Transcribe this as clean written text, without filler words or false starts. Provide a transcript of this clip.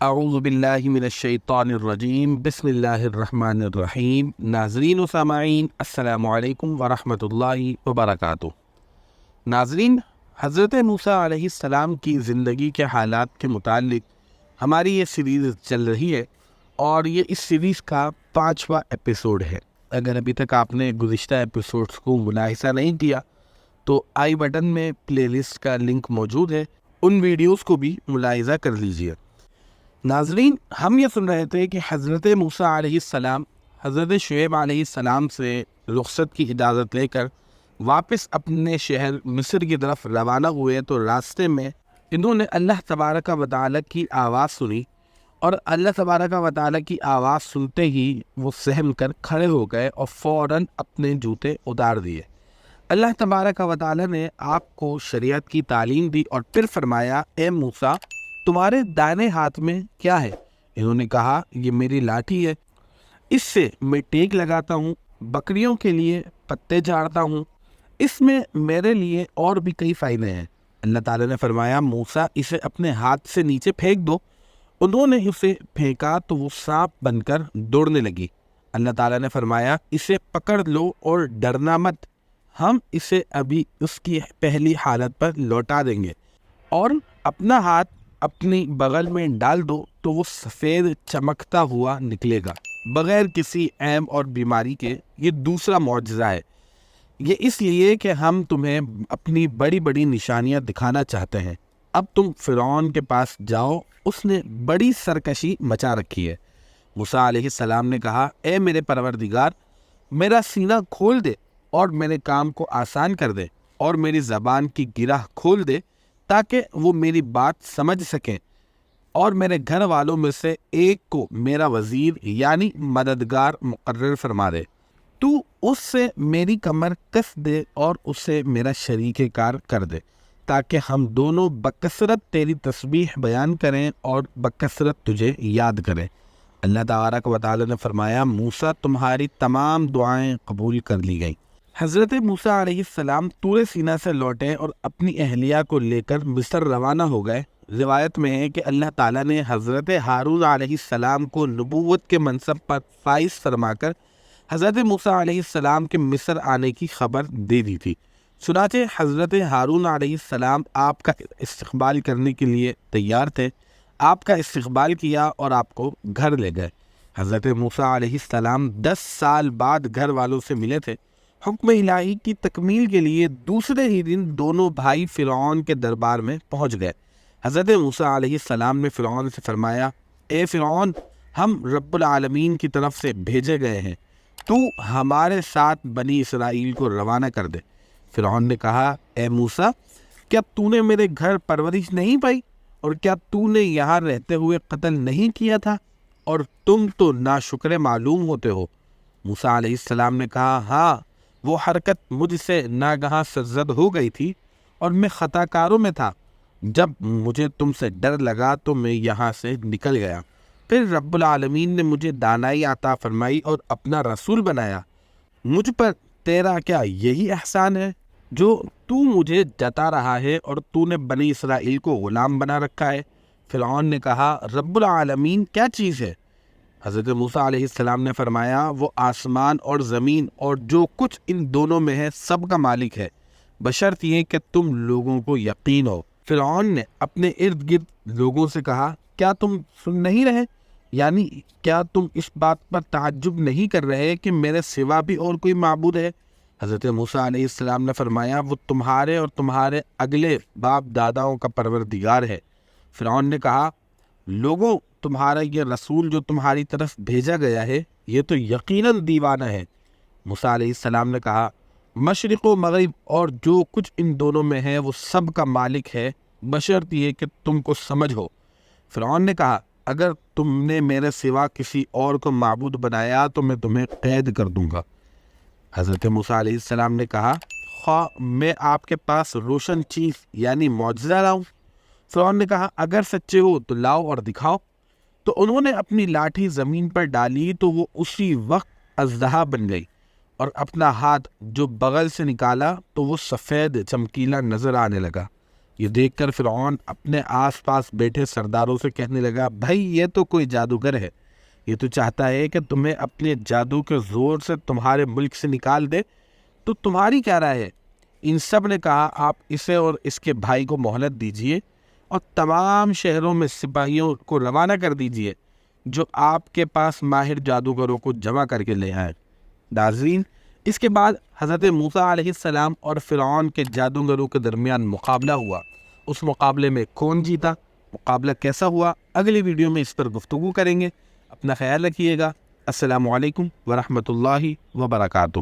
اعوذ باللہ من الشیطان الرجیم بسم اللہ الرحمن الرحیم۔ ناظرین و سامعین السلام علیکم ورحمۃ اللہ وبرکاتہ۔ ناظرین، حضرت موسیٰ علیہ السلام کی زندگی کے حالات کے متعلق ہماری یہ سیریز چل رہی ہے اور یہ اس سیریز کا 5واں ایپیسوڈ ہے۔ اگر ابھی تک آپ نے گزشتہ ایپیسوڈز کو ملاحظہ نہیں کیا تو آئی بٹن میں پلے لسٹ کا لنک موجود ہے، ان ویڈیوز کو بھی ملاحظہ کر لیجئے۔ ناظرین، ہم یہ سن رہے تھے کہ حضرت موسیٰ علیہ السلام حضرت شعیب علیہ السلام سے رخصت کی اجازت لے کر واپس اپنے شہر مصر کی طرف روانہ ہوئے تو راستے میں انہوں نے اللہ تبارک و تعالیٰ کی آواز سنی، اور اللہ تبارک و تعالیٰ کی آواز سنتے ہی وہ سہم کر کھڑے ہو گئے اور فوراً اپنے جوتے اتار دیے۔ اللہ تبارک و تعالیٰ نے آپ کو شریعت کی تعلیم دی اور پھر فرمایا، اے موسیٰ، تمہارے دائیں ہاتھ میں کیا ہے؟ انہوں نے کہا، یہ میری لاٹھی ہے، اس سے میں ٹیک لگاتا ہوں، بکریوں کے لیے پتے جھاڑتا ہوں، اس میں میرے لیے اور بھی کئی فائدے ہیں۔ اللہ تعالیٰ نے فرمایا، موسیٰ، اسے اپنے ہاتھ سے نیچے پھینک دو۔ انہوں نے اسے پھینکا تو وہ سانپ بن کر دوڑنے لگی۔ اللہ تعالیٰ نے فرمایا، اسے پکڑ لو اور ڈرنا مت، ہم اسے ابھی اس کی پہلی حالت پر لوٹا دیں گے، اور اپنا ہاتھ اپنی بغل میں ڈال دو تو وہ سفید چمکتا ہوا نکلے گا بغیر کسی عیب اور بیماری کے۔ یہ دوسرا معجزہ ہے، یہ اس لیے کہ ہم تمہیں اپنی بڑی بڑی نشانیاں دکھانا چاہتے ہیں۔ اب تم فرعون کے پاس جاؤ، اس نے بڑی سرکشی مچا رکھی ہے۔ موسیٰ علیہ السلام نے کہا، اے میرے پروردگار، میرا سینہ کھول دے اور میرے کام کو آسان کر دے، اور میری زبان کی گرہ کھول دے تاکہ وہ میری بات سمجھ سکیں، اور میرے گھر والوں میں سے ایک کو میرا وزیر یعنی مددگار مقرر فرما دے۔ تو اس سے میری کمر کس دے اور اسے میرا شریک کار کر دے، تاکہ ہم دونوں بکثرت تیری تسبیح بیان کریں اور بکثرت تجھے یاد کریں۔ اللہ تبارک و تعالیٰ نے فرمایا، موسیٰ، تمہاری تمام دعائیں قبول کر لی گئیں۔ حضرت موسیٰ علیہ السلام طور سینہ سے لوٹے اور اپنی اہلیہ کو لے کر مصر روانہ ہو گئے۔ روایت میں ہے کہ اللہ تعالیٰ نے حضرت ہارون علیہ السلام کو نبوت کے منصب پر فائز فرما کر حضرت موسیٰ علیہ السلام کے مصر آنے کی خبر دے دی تھی۔ چنانچہ حضرت ہارون علیہ السلام آپ کا استقبال کرنے کے لیے تیار تھے، آپ کا استقبال کیا اور آپ کو گھر لے گئے۔ حضرت موسیٰ علیہ السلام 10 سال بعد گھر والوں سے ملے تھے۔ حکم الہی کی تکمیل کے لیے دوسرے ہی دن دونوں بھائی فرعون کے دربار میں پہنچ گئے۔ حضرت موسیٰ علیہ السلام نے فرعون سے فرمایا، اے فرعون، ہم رب العالمین کی طرف سے بھیجے گئے ہیں، تو ہمارے ساتھ بنی اسرائیل کو روانہ کر دے۔ فرعون نے کہا، اے موسیٰ، کیا تو نے میرے گھر پرورش نہیں پائی، اور کیا تو نے یہاں رہتے ہوئے قتل نہیں کیا تھا، اور تم تو ناشکر معلوم ہوتے ہو۔ موسیٰ علیہ السلام نے کہا، ہاں، وہ حرکت مجھ سے ناگہاں سرزد ہو گئی تھی اور میں خطا کاروں میں تھا۔ جب مجھے تم سے ڈر لگا تو میں یہاں سے نکل گیا۔ پھر رب العالمین نے مجھے دانائی عطا فرمائی اور اپنا رسول بنایا۔ مجھ پر تیرا کیا یہی احسان ہے جو تو مجھے جتا رہا ہے، اور تو نے بنی اسرائیل کو غلام بنا رکھا ہے؟ فرعون نے کہا، رب العالمین کیا چیز ہے؟ حضرت موسیٰ علیہ السلام نے فرمایا، وہ آسمان اور زمین اور جو کچھ ان دونوں میں ہے سب کا مالک ہے، بشرط یہ کہ تم لوگوں کو یقین ہو۔ فرعون نے اپنے ارد گرد لوگوں سے کہا، کیا تم سن نہیں رہے؟ یعنی کیا تم اس بات پر تعجب نہیں کر رہے کہ میرے سوا بھی اور کوئی معبود ہے؟ حضرت موسیٰ علیہ السلام نے فرمایا، وہ تمہارے اور تمہارے اگلے باپ داداؤں کا پروردگار ہے۔ فرعون نے کہا، لوگوں، تمہارا یہ رسول جو تمہاری طرف بھیجا گیا ہے یہ تو یقیناً دیوانہ ہے۔ موسیٰ علیہ السلام نے کہا، مشرق و مغرب اور جو کچھ ان دونوں میں ہے وہ سب کا مالک ہے، بشرط یہ کہ تم کو سمجھ ہو۔ فرعون نے کہا، اگر تم نے میرے سوا کسی اور کو معبود بنایا تو میں تمہیں قید کر دوں گا۔ حضرت موسیٰ علیہ السلام نے کہا، خواہ میں آپ کے پاس روشن چیز یعنی معجزہ لاؤں؟ فرعون نے کہا، اگر سچے ہو تو لاؤ اور دکھاؤ۔ تو انہوں نے اپنی لاٹھی زمین پر ڈالی تو وہ اسی وقت اژدہا بن گئی، اور اپنا ہاتھ جو بغل سے نکالا تو وہ سفید چمکیلا نظر آنے لگا۔ یہ دیکھ کر فرعون اپنے آس پاس بیٹھے سرداروں سے کہنے لگا، بھائی یہ تو کوئی جادوگر ہے، یہ تو چاہتا ہے کہ تمہیں اپنے جادو کے زور سے تمہارے ملک سے نکال دے، تو تمہاری کیا رائے ہے؟ ان سب نے کہا، آپ اسے اور اس کے بھائی کو مہلت دیجئے اور تمام شہروں میں سپاہیوں کو روانہ کر دیجئے جو آپ کے پاس ماہر جادوگروں کو جمع کر کے لے آئیں۔ ناظرین، اس کے بعد حضرت موسیٰ علیہ السلام اور فرعون کے جادوگروں کے درمیان مقابلہ ہوا۔ اس مقابلے میں کون جیتا، مقابلہ کیسا ہوا، اگلی ویڈیو میں اس پر گفتگو کریں گے۔ اپنا خیال رکھیے گا۔ السلام علیکم ورحمۃ اللہ وبرکاتہ۔